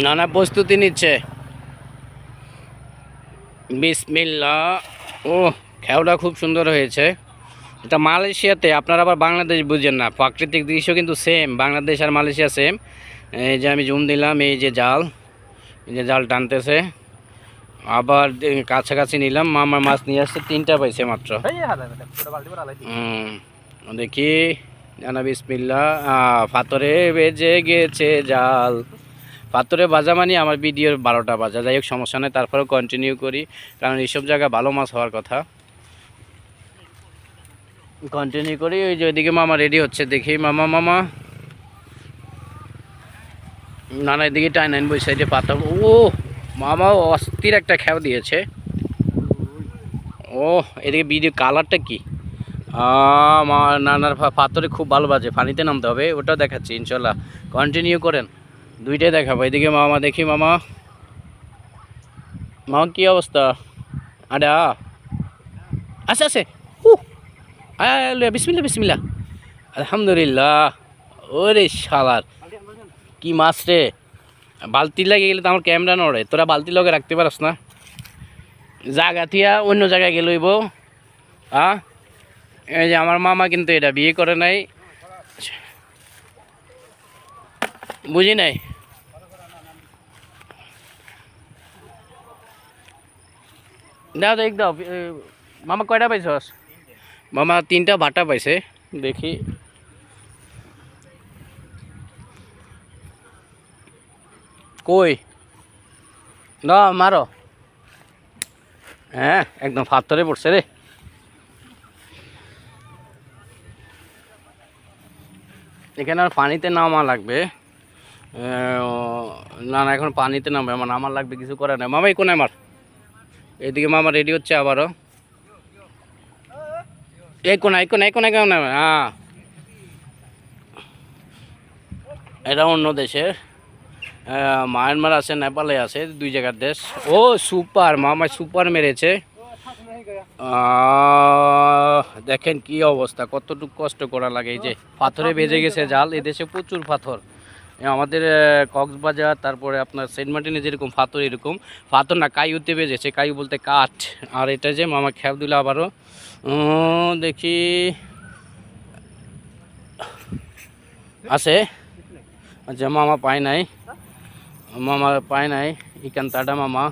নানা প্রস্তুতি নিচ্ছে। বিসমিল্লাহ। ও, খেয়াটা খুব সুন্দর হয়েছে। এটা মালয়েশিয়াতে, আপনারা আবার বাংলাদেশ বুঝেন না। প্রাকৃতিক দৃশ্য কিন্তু সেম, বাংলাদেশ আর মালয়েশিয়া সেম। এই যে আমি জুম দিলাম, এই যে জাল, এই যে জাল টানতেছে। আবার কাছাকাছি নিলাম, মামার মাছ নিয়ে আসছে, 3টা পাইছে মাত্র। দেখি, জানা বিসমিল্লাহ। পাথরে বেজে গেছে জাল। পাথরে বাজা মানে আমার ভিডিওর 12টা বাজা। যাই হোক, সমস্যা নেই, তারপরেও কন্টিনিউ করি, কারণ এইসব জায়গায় ভালো মাছ হওয়ার কথা। কন্টিনিউ করি। ওই যে ওইদিকে মামা রেডি হচ্ছে, দেখি। মামা মামা নানা এদিকে টাইন আইন বই সাইডে পাথর। ও মামা অস্থির একটা খেয়াও দিয়েছে। ও, এদিকে ভিডিও কালারটা কি! নানার পাথরে খুব ভালো বাজে। পানিতে নামতে হবে, ওটাও দেখাচ্ছি ইনশাল্লাহ। কন্টিনিউ করেন, দুইটাই দেখাবো। এদিকে মামা, দেখি মামা। মামা কি অবস্থা? আরে আছে আছে। বিসমিল্লা বিসমিল্লা, আলহামদুলিল্লাহ। ওরে শালার, কি মাছ রে! বালতি লাগে গেলে তো আমার ক্যামেরা নড়ে। তোরা বালতি লগে রাখতে পারস না? জায়গা থিয়া অন্য জায়গায় গেলইব। এই যে আমার মামা কিন্তু এটা বিয়ে করে নাই, বুঝি নাই। দাও দেখ দাও। মামা কয়টা পাইছস? মামা 3টা ভাটা পাইছে। দেখি, কই না মারো। হ্যাঁ, একদম পাথরে পড়ছে রে। এখানে আর পানিতে নামা লাগবে। না না, এখন পানিতে নামবে আমার, নামার লাগবে, কিছু করার নাই। মামা এই কোনায় মার। এদিকে মামা রেডি হচ্ছে আবারও। এই কোনায় কেমন? হ্যাঁ, এটা অন্য দেশের। মায়ানমার আছে, নেপালে আছে, 2 জায়গার দেশ। ও সুপার, মামা সুপার মেরেছে। দেখেন কি অবস্থা, কতটুকু কষ্ট করা লাগে। এই যে পাথরে বেজে গেছে জাল। এদেশে প্রচুর পাথর। আমাদের কক্সবাজার, তারপরে আপনার সেন্ট মার্টিনে যেরকম পাথর, এরকম পাথর না, কাইউতে বেজেছে। কাইউ বলতে কাঠ। আর এটা যে মামা খেয়াল দিল আবারও। দেখি, আছে। আচ্ছা, মামা পায় নাই, মামা পায় নাই। ইকান তাডা মামা।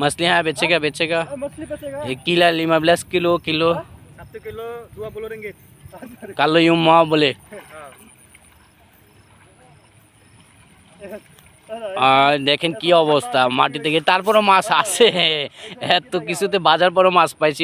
मछली हाँ बेचेगा। 1 kilo 15 kilo. kalau yung mau boleh। দেখেন কি অবস্থা মাটি থেকে। তারপরও মাছ আছে, এত কিছুতে বাজার পরও মাছ পাইছি।